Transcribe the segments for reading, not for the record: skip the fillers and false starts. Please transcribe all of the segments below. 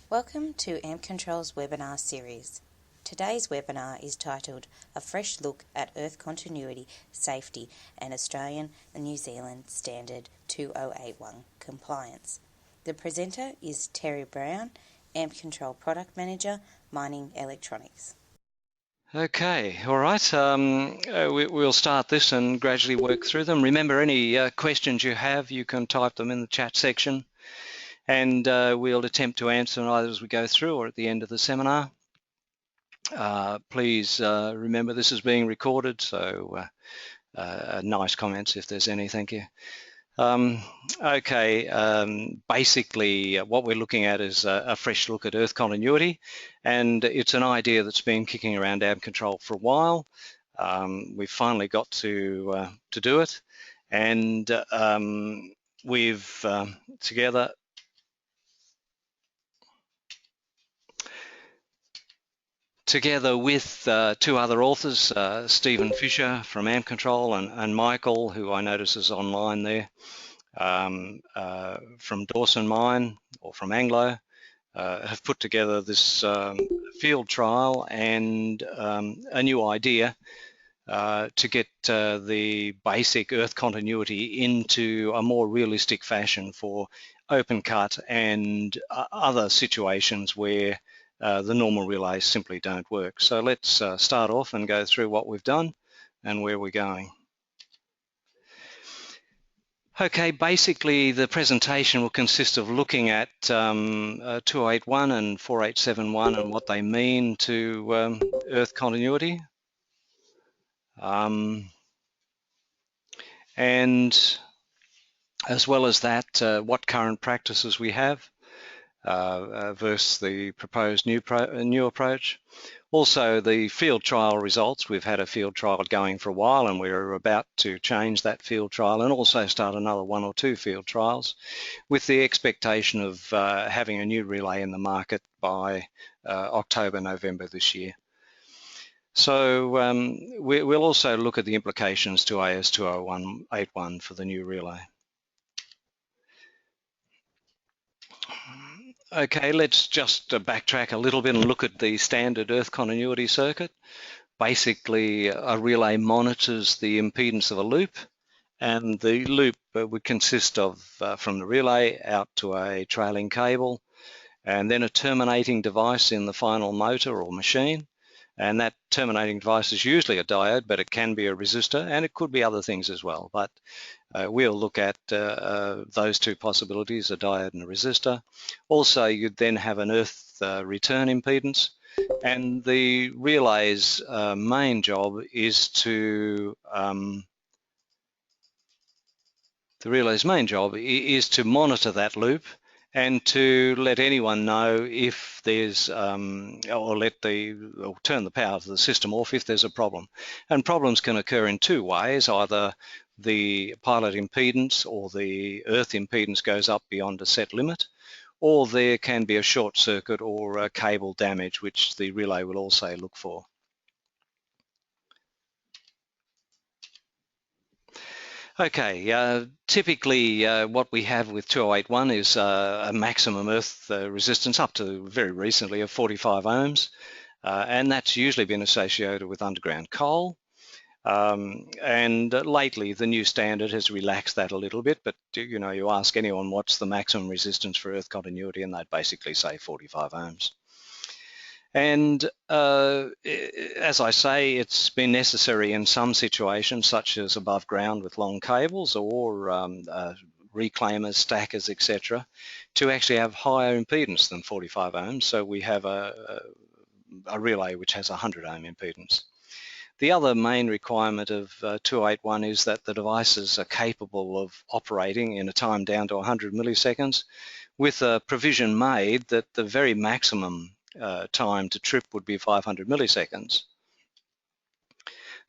Welcome to AMP Control's webinar series. Today's webinar is titled A Fresh Look at Earth Continuity, Safety and Australian and New Zealand Standard 2081 Compliance. The presenter is Terry Brown, AMP Control Product Manager, Mining Electronics. Okay, all right. We'll start this and gradually work through them. Remember, any questions you have, you can type them in the chat section, and we'll attempt to answer them either as we go through or at the end of the seminar. Please remember this is being recorded, so nice comments if there's any, thank you. Basically what we're looking at is a fresh look at Earth continuity, and it's an idea that's been kicking around AMP Control for a while. We've finally got to do it, and we've together with two other authors, Stephen Fisher from AMP Control and Michael, who I notice is online there, from Dawson Mine or from Anglo, have put together this field trial and a new idea to get the basic Earth continuity into a more realistic fashion for open cut and other situations where the normal relays simply don't work. So let's start off and go through what we've done and where we're going. Okay, basically the presentation will consist of looking at 2081 and 4871 and what they mean to Earth continuity. And as well as that, what current practices we have versus the proposed new approach. Also, the field trial results. We've had a field trial going for a while, and we're about to change that field trial and also start another 1 or 2 field trials with the expectation of having a new relay in the market by October, November this year. So we'll also look at the implications to AS2081 for the new relay. Okay, let's just backtrack a little bit and look at the standard Earth continuity circuit. Basically, a relay monitors the impedance of a loop, and the loop would consist of, from the relay out to a trailing cable, and then a terminating device in the final motor or machine. And that terminating device is usually a diode, but it can be a resistor, and it could be other things as well. But we'll look at those two possibilities, a diode and a resistor. Also, you'd then have an earth return impedance, and the relay's main job is to monitor that loop and to let anyone know if there's, or turn the power to the system off if there's a problem. And problems can occur in two ways: either the pilot impedance or the earth impedance goes up beyond a set limit, or there can be a short circuit or a cable damage, which the relay will also look for. Okay, typically what we have with 2081 is a maximum earth resistance up to very recently of 45 ohms, and that's usually been associated with underground coal. And lately the new standard has relaxed that a little bit, but you know, you ask anyone what's the maximum resistance for earth continuity and they'd basically say 45 ohms. And as I say, it's been necessary in some situations, such as above ground with long cables or reclaimers, stackers, etc., to actually have higher impedance than 45 ohms. So we have a relay which has 100 ohm impedance. The other main requirement of 2081 is that the devices are capable of operating in a time down to 100 milliseconds, with a provision made that the very maximum time to trip would be 500 milliseconds.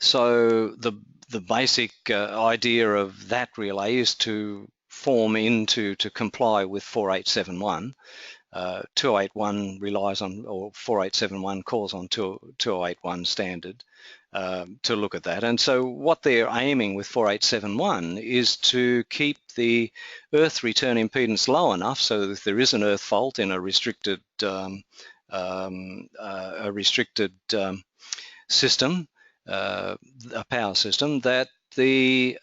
So the basic idea of that relay is to form to comply with 4871, 2081 relies on, or 4871 calls on 2081 standard to look at that. And so what they're aiming with 4871 is to keep the earth return impedance low enough so that if there is an earth fault in a restricted system, a power system, that the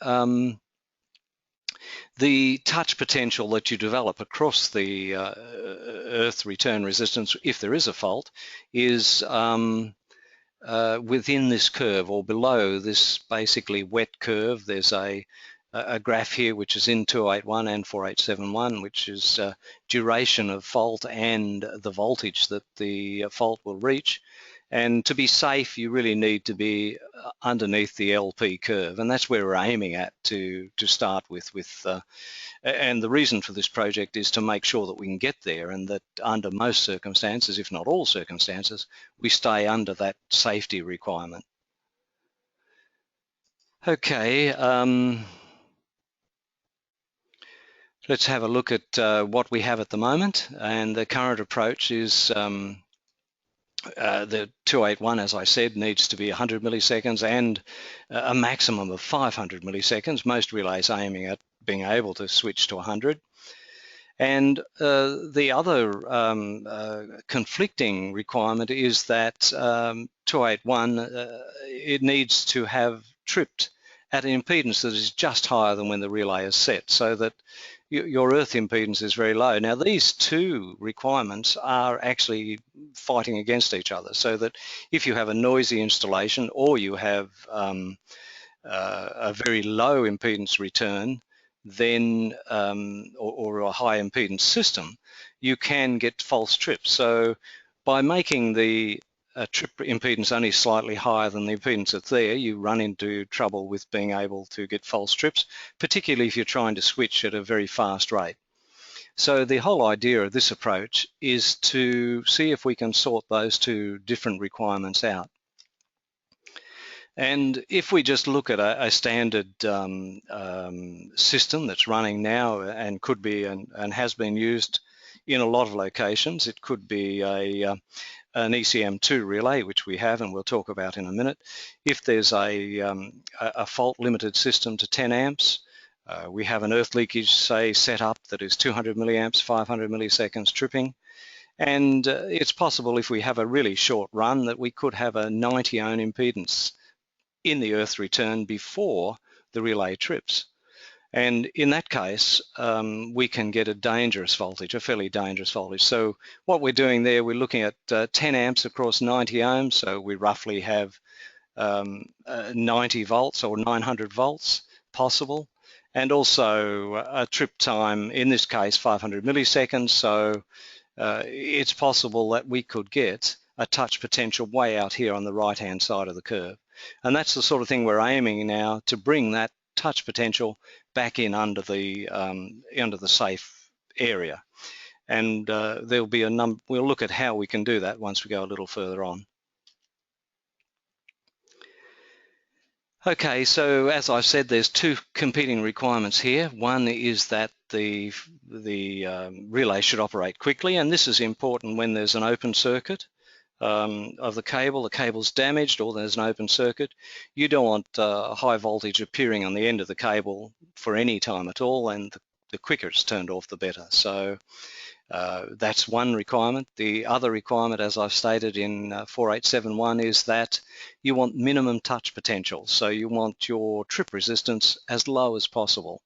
touch potential that you develop across the earth return resistance, if there is a fault, is within this curve or below this basically wet curve. There's a graph here which is in 281 and 4871, which is duration of fault and the voltage that the fault will reach. And to be safe, you really need to be underneath the LP curve, and that's where we're aiming at to start with. And the reason for this project is to make sure that we can get there, and that under most circumstances, if not all circumstances, we stay under that safety requirement. Okay, let's have a look at what we have at the moment, and the current approach is the 281, as I said, needs to be 100 milliseconds and a maximum of 500 milliseconds. Most relays aiming at being able to switch to 100. And the other conflicting requirement is that 281, it needs to have tripped at an impedance that is just higher than when the relay is set, so that your earth impedance is very low. Now, these two requirements are actually fighting against each other, so that if you have a noisy installation or you have a very low impedance return, then or a high impedance system, you can get false trips. So by making the trip impedance only slightly higher than the impedance that's there, you run into trouble with being able to get false trips, particularly if you're trying to switch at a very fast rate. So the whole idea of this approach is to see if we can sort those two different requirements out. And if we just look at a standard system that's running now and could be and has been used in a lot of locations, it could be an ECM2 relay, which we have and we'll talk about in a minute. If there's a fault limited system to 10 amps, we have an earth leakage, say, set up that is 200 milliamps, 500 milliseconds tripping. And it's possible if we have a really short run that we could have a 90 ohm impedance in the earth return before the relay trips. And in that case, we can get a dangerous voltage, a fairly dangerous voltage. So what we're doing there, we're looking at 10 amps across 90 ohms. So we roughly have 90 volts or 900 volts possible. And also a trip time, in this case, 500 milliseconds. So it's possible that we could get a touch potential way out here on the right-hand side of the curve. And that's the sort of thing we're aiming now to bring that touch potential back in under the safe area. And there'll be a number, we'll look at how we can do that once we go a little further on. Okay, so as I've said, there's two competing requirements here. One is that the relay should operate quickly, and this is important when there's an open circuit of the cable's damaged or there's an open circuit. You don't want high voltage appearing on the end of the cable for any time at all, and the quicker it's turned off, the better. So that's one requirement. The other requirement, as I've stated in 4871, is that you want minimum touch potential. So you want your trip resistance as low as possible.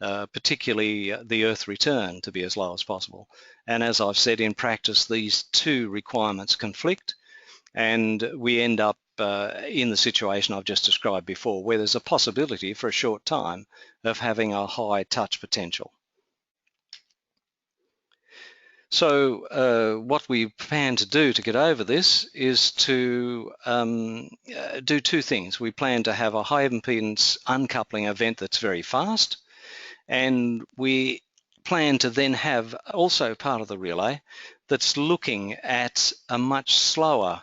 Particularly the earth return to be as low as possible. And as I've said, in practice, these two requirements conflict, and we end up in the situation I've just described before, where there's a possibility for a short time of having a high touch potential. So what we plan to do to get over this is to do two things. We plan to have a high impedance uncoupling event that's very fast, and we plan to then have also part of the relay that's looking at a much slower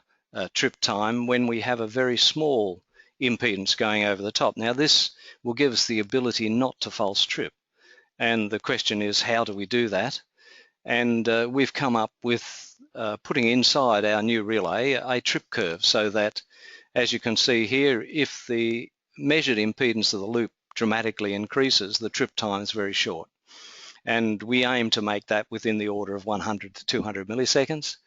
trip time when we have a very small impedance going over the top. Now, this will give us the ability not to false trip. And the question is, how do we do that? And we've come up with putting inside our new relay a trip curve, so that, as you can see here, if the measured impedance of the loop dramatically increases, the trip time is very short. And we aim to make that within the order of 100 to 200 milliseconds.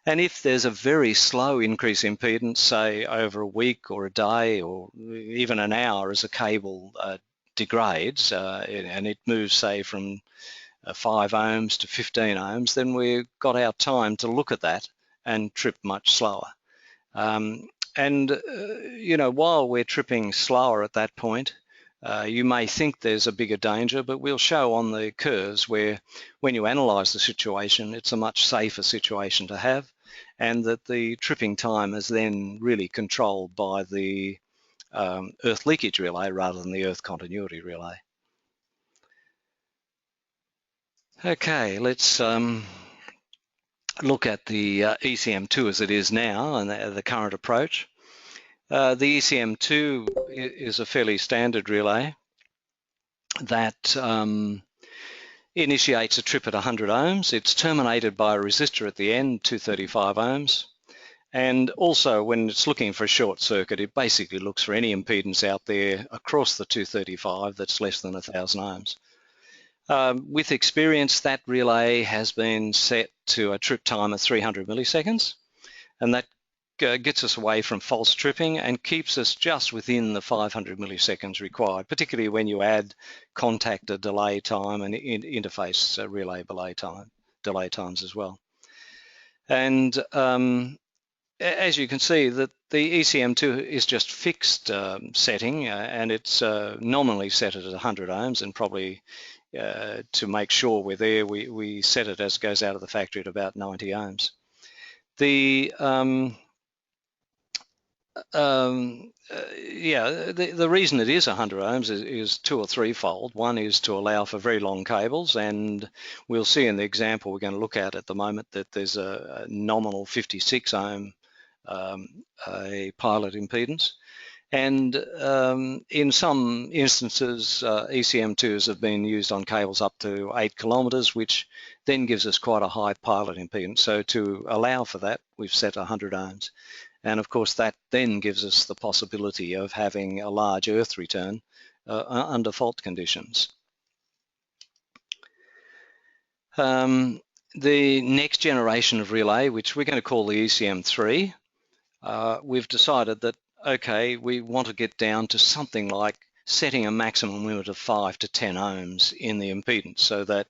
And if there's a very slow increase in impedance, say over a week or a day or even an hour as a cable degrades and it moves, say, from 5 ohms to 15 ohms, then we've got our time to look at that and trip much slower. While we're tripping slower at that point, you may think there's a bigger danger, but we'll show on the curves where, when you analyse the situation, it's a much safer situation to have, and that the tripping time is then really controlled by the earth leakage relay rather than the earth continuity relay. Okay, let's look at the ECM2 as it is now and the current approach. The ECM2 is a fairly standard relay that initiates a trip at 100 ohms. It's terminated by a resistor at the end, 235 ohms. And also, when it's looking for a short circuit, it basically looks for any impedance out there across the 235 that's less than 1,000 ohms. With experience, that relay has been set to a trip time of 300 milliseconds, and that gets us away from false tripping and keeps us just within the 500 milliseconds required, particularly when you add contactor delay time and interface relay delay times as well. And as you can see, that the ECM2 is just fixed setting, and it's nominally set at 100 ohms, and probably to make sure we're there, we set it as it goes out of the factory at about 90 ohms. The reason it is 100 ohms is two or threefold. One is to allow for very long cables, and we'll see in the example we're going to look at the moment that there's a nominal 56 ohm a pilot impedance. And in some instances, ECM2s have been used on cables up to 8 kilometres, which then gives us quite a high pilot impedance. So to allow for that, we've set 100 ohms. And of course, that then gives us the possibility of having a large earth return under fault conditions. The next generation of relay, which we're going to call the ECM3, we've decided that, okay, we want to get down to something like setting a maximum limit of 5 to 10 ohms in the impedance, so that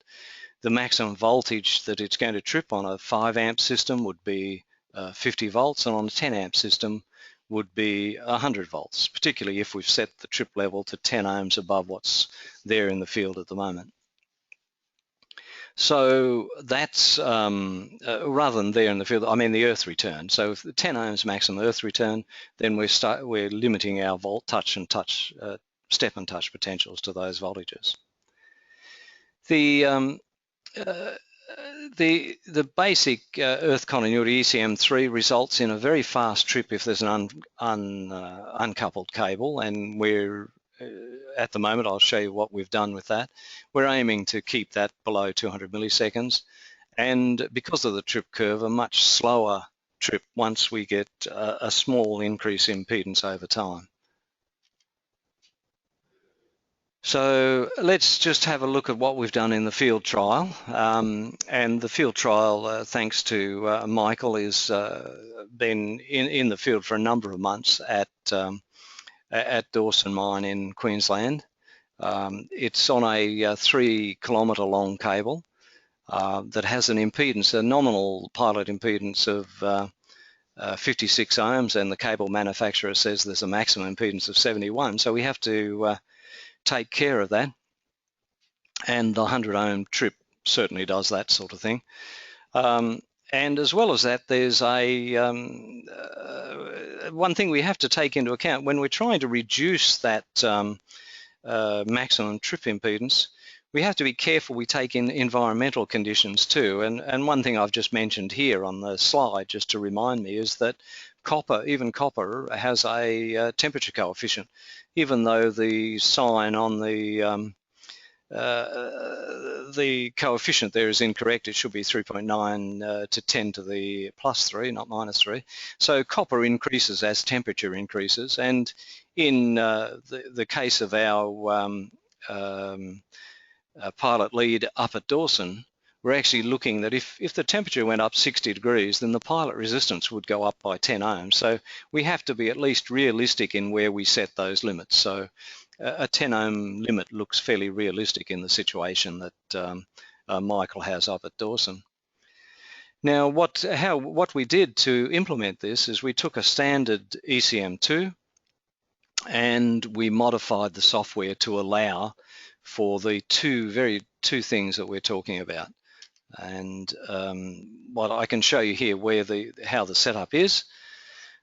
the maximum voltage that it's going to trip on a 5 amp system would be 50 volts, and on a 10 amp system would be 100 volts, particularly if we've set the trip level to 10 ohms above what's there in the field at the moment. So that's, rather than there in the field, I mean the earth return. So if the 10 ohms maximum earth return, then we're limiting our volt, step and touch potentials to those voltages. The basic earth continuity ECM3 results in a very fast trip if there's an uncoupled cable, and we're at the moment, I'll show you what we've done with that. We're aiming to keep that below 200 milliseconds, and because of the trip curve, a much slower trip once we get a small increase in impedance over time. So let's just have a look at what we've done in the field trial. And the field trial, thanks to Michael, has been in the field for a number of months at Dawson Mine in Queensland. It's on a 3 kilometre long cable that has an impedance, a nominal pilot impedance of 56 ohms, and the cable manufacturer says there's a maximum impedance of 71. So we have to take care of that, and the 100 ohm trip certainly does that sort of thing. And as well as that, there's one thing we have to take into account when we're trying to reduce that maximum trip impedance. We have to be careful we take in environmental conditions too. And one thing I've just mentioned here on the slide, just to remind me, is that even copper has a temperature coefficient, even though the sign on the the coefficient there is incorrect. It should be 3.9 to 10 to the plus 3, not minus 3. So copper increases as temperature increases, and in the case of our pilot lead up at Dawson, we're actually looking that if the temperature went up 60 degrees, then the pilot resistance would go up by 10 ohms. So we have to be at least realistic in where we set those limits. So a 10 ohm limit looks fairly realistic in the situation that Michael has up at Dawson. Now, what we did to implement this is we took a standard ECM2 and we modified the software to allow for the two things that we're talking about. And what I can show you here how the setup is.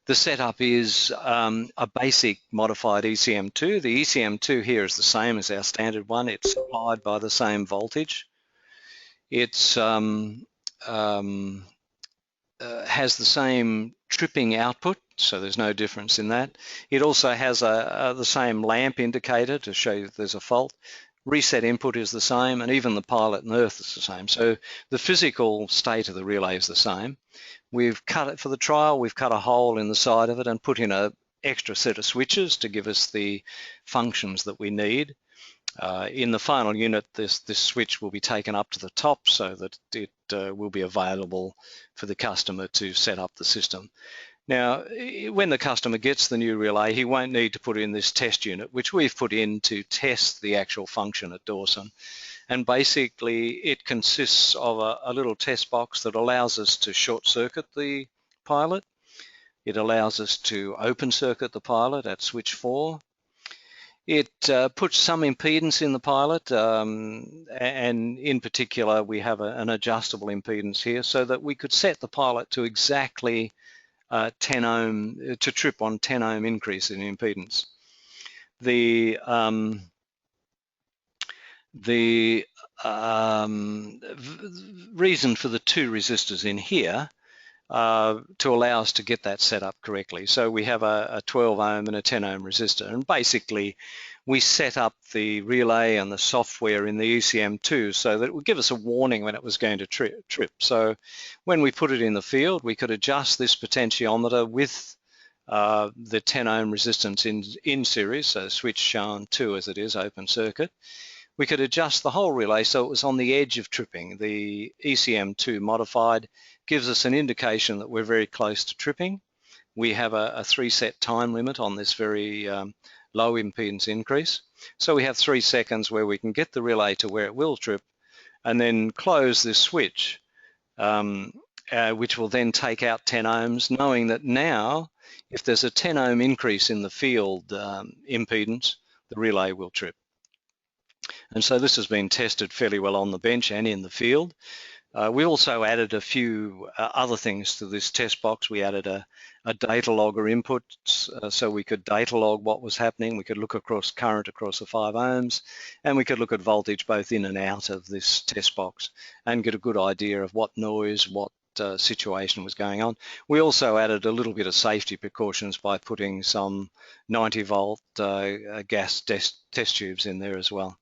The setup is a basic modified ECM2. The ECM2 here is the same as our standard one. It's supplied by the same voltage. It's has the same tripping output, so there's no difference in that. It also has the same lamp indicator to show you that there's a fault. Reset input is the same, and even the pilot and earth is the same. So the physical state of the relay is the same. We've cut it for the trial. We've cut a hole in the side of it and put in an extra set of switches to give us the functions that we need. In the final unit, this switch will be taken up to the top so that it will be available for the customer to set up the system. Now, when the customer gets the new relay, he won't need to put in this test unit, which we've put in to test the actual function at Dawson. And basically, it consists of a little test box that allows us to short circuit the pilot. It allows us to open circuit the pilot at switch 4. It puts some impedance in the pilot, and in particular, we have an adjustable impedance here so that we could set the pilot to exactly 10 ohm, to trip on 10 ohm increase in impedance. The reason for the two resistors in here to allow us to get that set up correctly. So we have a 12 ohm and a 10 ohm resistor, and basically we set up the relay and the software in the ECM2 so that it would give us a warning when it was going to trip. So when we put it in the field, we could adjust this potentiometer with the 10 ohm resistance in series, so switch shown 2 as it is, open circuit. We could adjust the whole relay so it was on the edge of tripping. The ECM2 modified gives us an indication that we're very close to tripping. We have a 3-set time limit on this very low impedance increase. So we have 3 seconds where we can get the relay to where it will trip and then close this switch, which will then take out 10 ohms, knowing that now if there's a 10 ohm increase in the field impedance, the relay will trip. And so this has been tested fairly well on the bench and in the field. We also added a few other things to this test box. We added a data logger input, so we could data log what was happening. We could look across current across the 5 ohms, and we could look at voltage both in and out of this test box and get a good idea of what noise, what situation was going on. We also added a little bit of safety precautions by putting some 90-volt gas test tubes in there as well.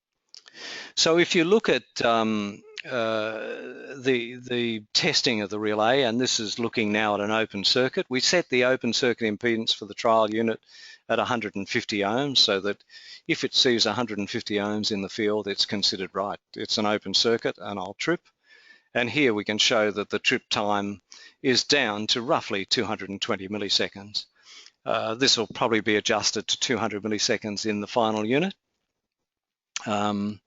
So if you look at the testing of the relay, and this is looking now at an open circuit, we set the open circuit impedance for the trial unit at 150 ohms so that if it sees 150 ohms in the field, it's considered right. It's an open circuit and I'll trip. And here we can show that the trip time is down to roughly 220 milliseconds. This will probably be adjusted to 200 milliseconds in the final unit. The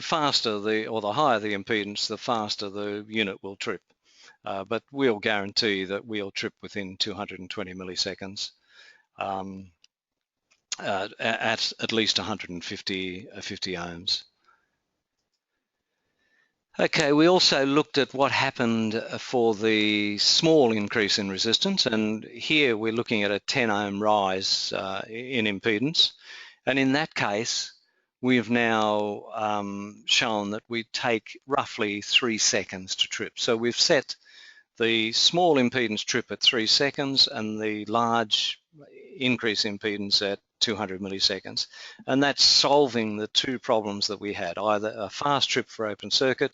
faster or the higher the impedance, the faster the unit will trip. But we'll guarantee that we'll trip within 220 milliseconds at least 150 ohms. Okay, we also looked at what happened for the small increase in resistance, and here we're looking at a 10 ohm rise in impedance. And in that case, we've now shown that we take roughly 3 seconds to trip. So we've set the small impedance trip at 3 seconds and the large increase impedance at 200 milliseconds. And that's solving the two problems that we had, either a fast trip for open circuit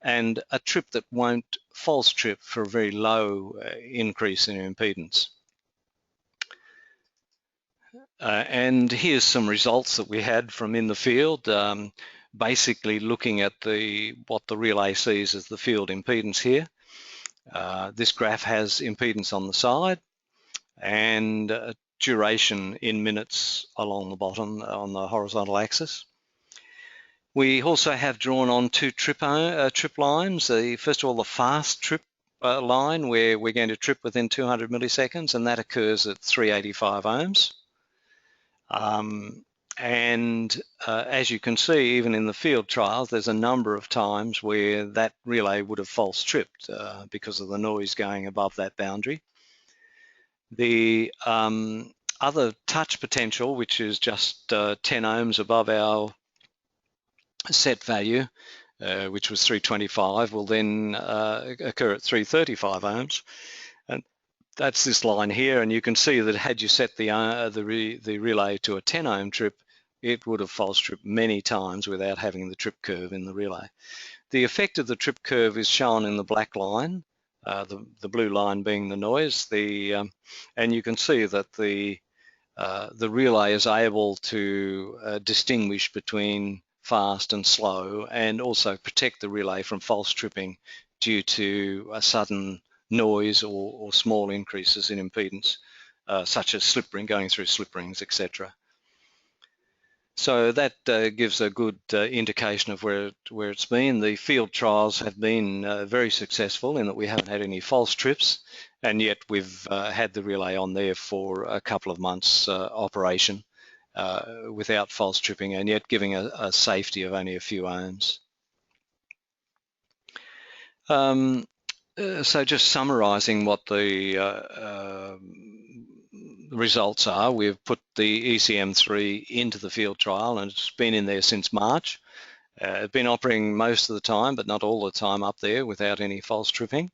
and a trip that won't false trip for a very low increase in impedance. And here's some results that we had from in the field, basically looking at what the relay sees as the field impedance here. This graph has impedance on the side and duration in minutes along the bottom on the horizontal axis. We also have drawn on two trip lines. First of all, the fast trip line, where we're going to trip within 200 milliseconds, and that occurs at 385 ohms. As you can see, even in the field trials, there's a number of times where that relay would have false tripped because of the noise going above that boundary. The other touch potential, which is just 10 ohms above our set value, which was 325, will then occur at 335 ohms. And that's this line here, and you can see that had you set the relay to a 10 ohm trip, it would have false tripped many times without having the trip curve in the relay. The effect of the trip curve is shown in the black line, the blue line being the noise. And you can see that the relay is able to distinguish between fast and slow, and also protect the relay from false tripping due to a sudden noise or small increases in impedance, such as going through slip rings, etc. So that gives a good indication of where it's been. The field trials have been very successful in that we haven't had any false trips, and yet we've had the relay on there for a couple of months operation without false tripping, and yet giving a safety of only a few ohms. So just summarising what the results are, we've put the ECM3 into the field trial, and it's been in there since March. It's been operating most of the time, but not all the time up there without any false tripping.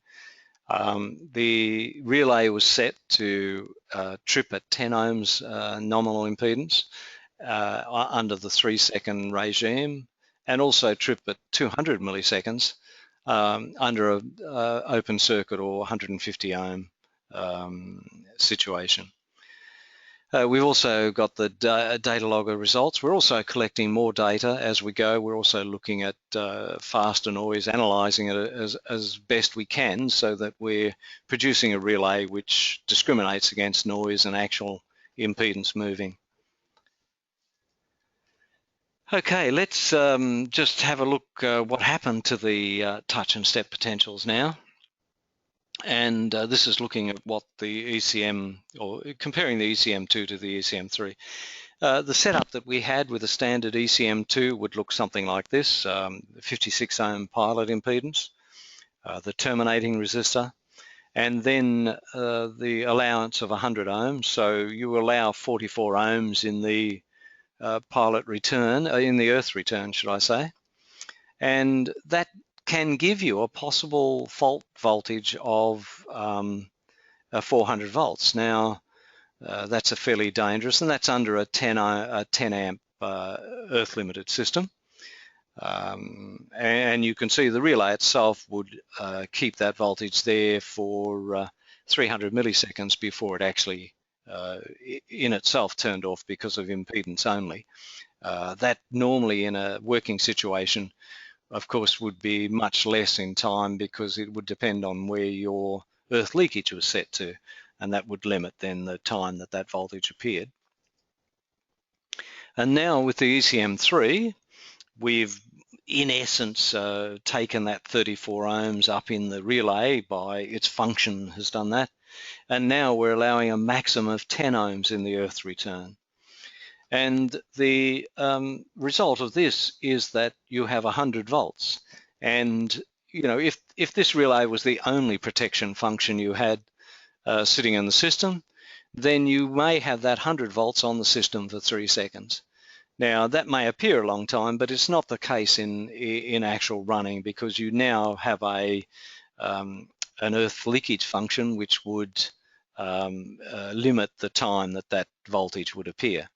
The relay was set to trip at 10 ohms nominal impedance under the 3-second regime, and also trip at 200 milliseconds under an open circuit or 150 ohm situation. We've also got the data logger results. We're also collecting more data as we go. We're also looking at faster noise, analysing it as best we can, so that we're producing a relay which discriminates against noise and actual impedance moving. Okay, let's just have a look what happened to the touch and step potentials now. And this is looking at what the ECM, or comparing the ECM2 to the ECM3. The setup that we had with a standard ECM2 would look something like this: 56 ohm pilot impedance, the terminating resistor, and then the allowance of 100 ohms. So you allow 44 ohms in the pilot return, in the earth return, should I say, and that can give you a possible fault voltage of 400 volts. Now, that's a fairly dangerous, and that's under a 10 amp earth limited system. And you can see the relay itself would keep that voltage there for 300 milliseconds before it actually in itself turned off because of impedance only. That normally in a working situation, of course, would be much less in time, because it would depend on where your earth leakage was set to, and that would limit then the time that that voltage appeared. And now with the ECM3, we've in essence taken that 34 ohms up in the relay by its function has done that, and now we're allowing a maximum of 10 ohms in the earth return. And the result of this is that you have 100 volts. And you know, if this relay was the only protection function you had sitting in the system, then you may have that 100 volts on the system for 3 seconds. Now, that may appear a long time, but it's not the case in actual running, because you now have an earth leakage function which would limit the time that voltage would appear.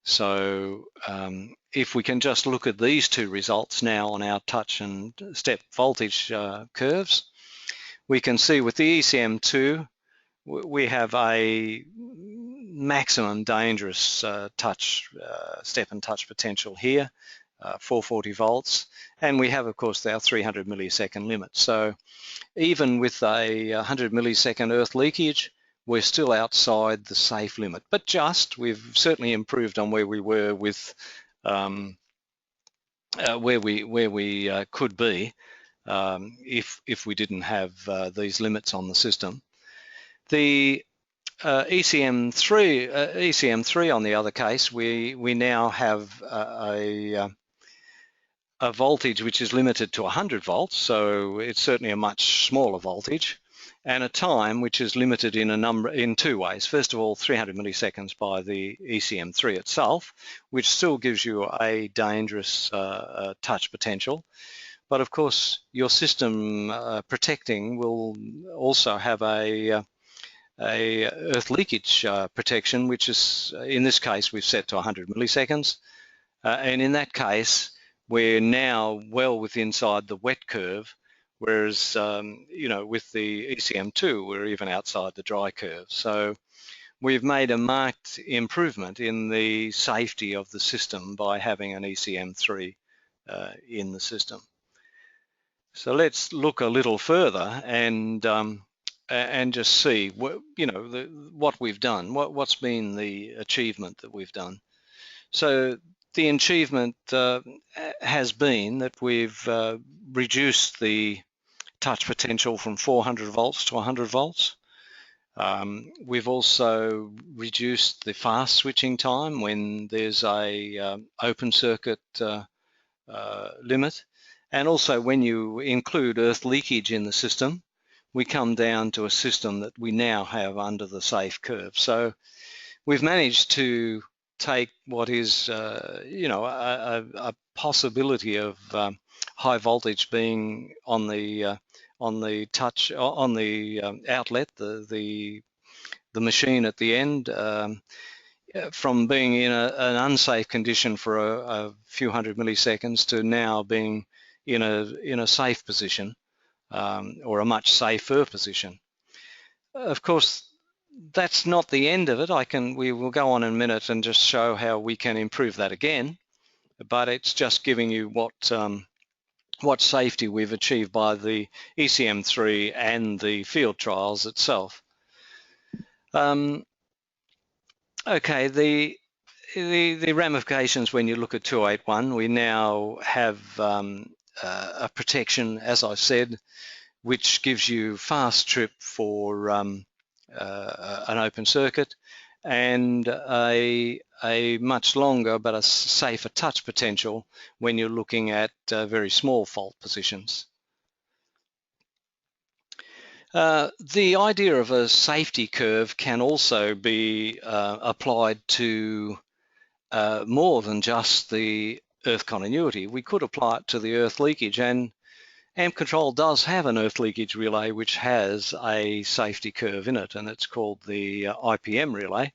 So if we can just look at these two results now on our touch and step voltage curves, we can see with the ECM2 we have a maximum dangerous step and touch potential here, 440 volts, and we have of course our 300 millisecond limit. So even with a 100 millisecond earth leakage, we're still outside the safe limit, but we've certainly improved on where we were with where we could be if we didn't have these limits on the system. The ECM3 on the other case, we now have a voltage which is limited to 100 volts, so it's certainly a much smaller voltage, and a time which is limited in two ways. First of all, 300 milliseconds by the ECM3 itself, which still gives you a dangerous touch potential. But of course, your system protecting will also have a earth leakage protection, which is, in this case, we've set to 100 milliseconds. And in that case, we're now well inside the wet curve, whereas, with the ECM2, we're even outside the dry curve. So we've made a marked improvement in the safety of the system by having an ECM3 in the system. So let's look a little further and just see what we've done, what's been the achievement that we've done. So the achievement has been that we've reduced the touch potential from 400 volts to 100 volts. We've also reduced the fast switching time when there's a open circuit limit. And also when you include earth leakage in the system, we come down to a system that we now have under the safe curve. So we've managed to take what is, a possibility of high voltage being on the outlet, the machine at the end, from being in an unsafe condition for a few hundred milliseconds to now being in a safe position, or a much safer position. Of course, that's not the end of it. We will go on in a minute and just show how we can improve that again, but it's just giving you what safety we've achieved by the ECM3 and the field trials itself. Okay, the ramifications when you look at 281, we now have a protection, as I said, which gives you fast trip for an open circuit, and a much longer but a safer touch potential when you're looking at very small fault positions. The idea of a safety curve can also be applied to more than just the earth continuity. We could apply it to the earth leakage, and AMP Control does have an earth leakage relay which has a safety curve in it, and it's called the IPM relay.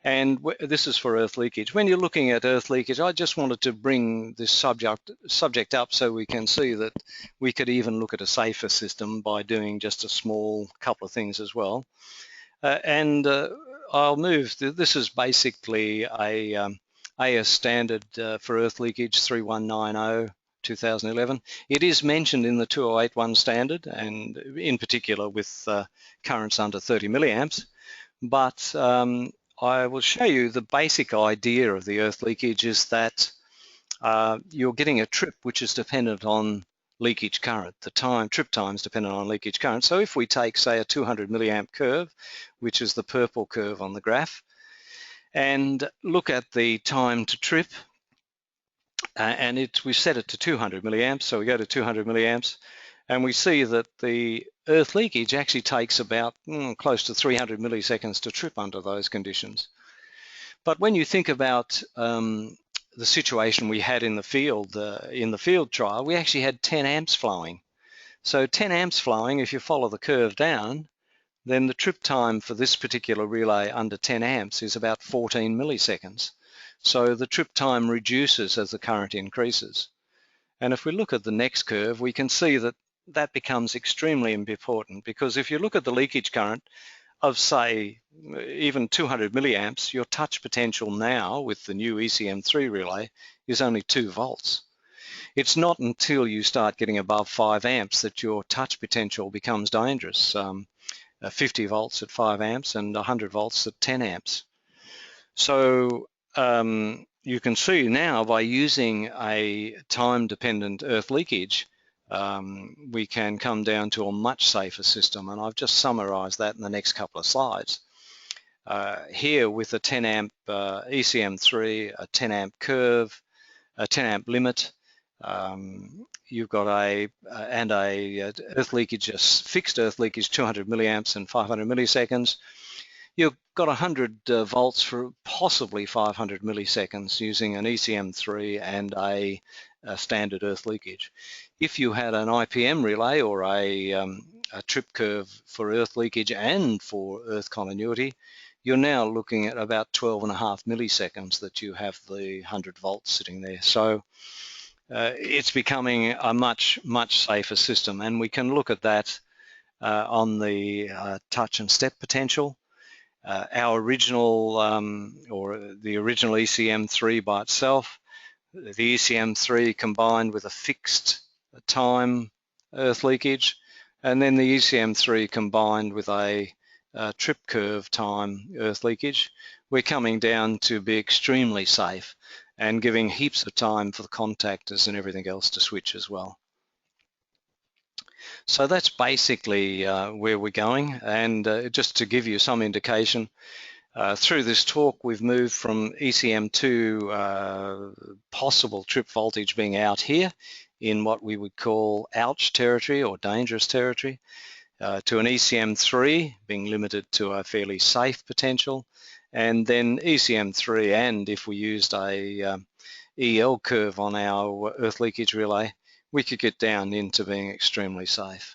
And this is for earth leakage. When you're looking at earth leakage, I just wanted to bring this subject up so we can see that we could even look at a safer system by doing just a small couple of things as well. I'll move. This is basically a AS standard for earth leakage 3190 2011. It is mentioned in the 2081 standard, and in particular with currents under 30 milliamps. But I will show you the basic idea of the earth leakage is that you're getting a trip which is dependent on leakage current. The trip time is dependent on leakage current. So if we take, say, a 200 milliamp curve, which is the purple curve on the graph, and look at the time to trip, and we set it to 200 milliamps, so we go to 200 milliamps, and we see that the earth leakage actually takes about close to 300 milliseconds to trip under those conditions. But when you think about the situation we had in the field trial, we actually had 10 amps flowing. So 10 amps flowing, if you follow the curve down, then the trip time for this particular relay under 10 amps is about 14 milliseconds. So the trip time reduces as the current increases. And if we look at the next curve, we can see that that becomes extremely important, because if you look at the leakage current of, say, even 200 milliamps, your touch potential now with the new ECM3 relay is only 2 volts. It's not until you start getting above 5 amps that your touch potential becomes dangerous. 50 volts at 5 amps and 100 volts at 10 amps. So you can see now, by using a time-dependent earth leakage, we can come down to a much safer system, and I've just summarized that in the next couple of slides. Here with a 10 amp ECM3, a 10 amp curve, a 10 amp limit, you've got a earth leakage, a fixed earth leakage, 200 milliamps and 500 milliseconds. You've got 100 volts for possibly 500 milliseconds using an ECM3 and a standard earth leakage. If you had an IPM relay or a trip curve for earth leakage and for earth continuity, you're now looking at about 12.5 milliseconds that you have the 100 volts sitting there. So it's becoming a much safer system, and we can look at that on the touch and step potential. Our original or the original ECM3 by itself, the ECM3 combined with a fixed time earth leakage, and then the ECM3 combined with a trip curve time earth leakage, we're coming down to be extremely safe and giving heaps of time for the contactors and everything else to switch as well. So that's basically where we're going, and just to give you some indication, through this talk we've moved from ECM2 possible trip voltage being out here in what we would call ouch territory or dangerous territory, to an ECM3 being limited to a fairly safe potential, and then ECM3, and if we used a EL curve on our earth leakage relay, we could get down into being extremely safe.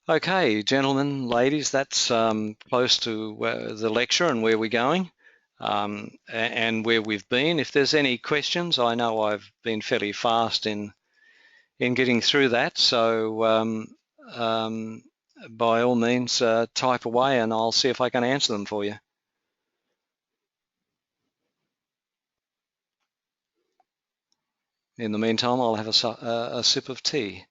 Okay, gentlemen, ladies, that's close to the lecture and where we're going and where we've been. If there's any questions, I know I've been fairly fast in getting through that, so by all means type away and I'll see if I can answer them for you. In the meantime, I'll have a sip of tea.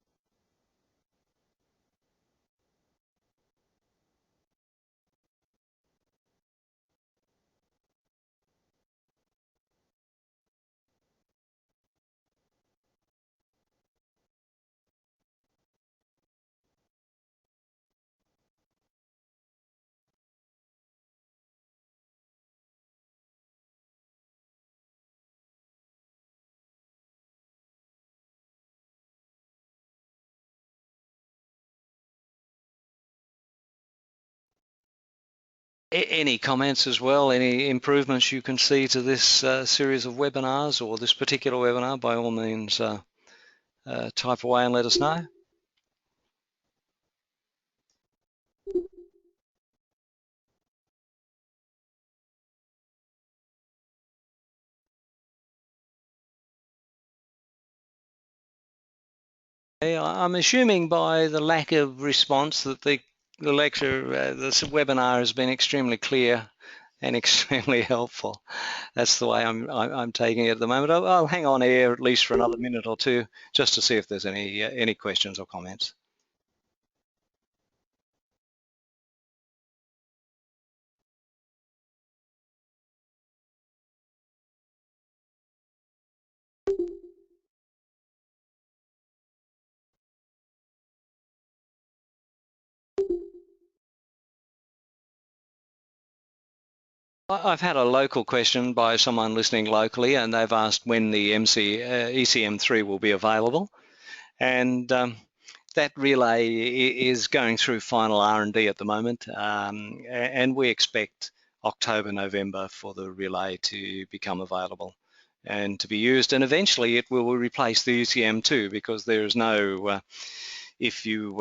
Any comments as well, any improvements you can see to this series of webinars or this particular webinar, by all means type away and let us know. I'm assuming by the lack of response that the lecture, this webinar has been extremely clear and extremely helpful. That's the way I'm taking it at the moment. I'll hang on here at least for another minute or two just to see if there's any questions or comments. I've had a local question by someone listening locally, and they've asked when the ECM3 will be available, and that relay is going through final R&D at the moment, and we expect October, November for the relay to become available and to be used, and eventually it will replace the ECM2 because there is no if you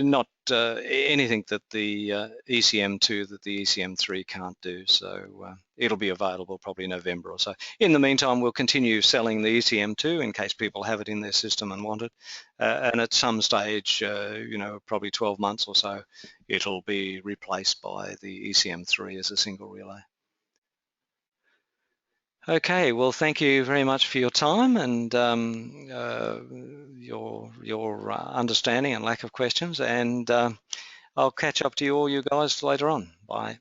not anything that the ECM2 that the ECM3 can't do. So it'll be available probably November or so. In the meantime, we'll continue selling the ECM2 in case people have it in their system and want it. And at some stage, probably 12 months or so, it'll be replaced by the ECM3 as a single relay. Okay, well, thank you very much for your time and your understanding and lack of questions. And I'll catch up to you all you guys later on. Bye.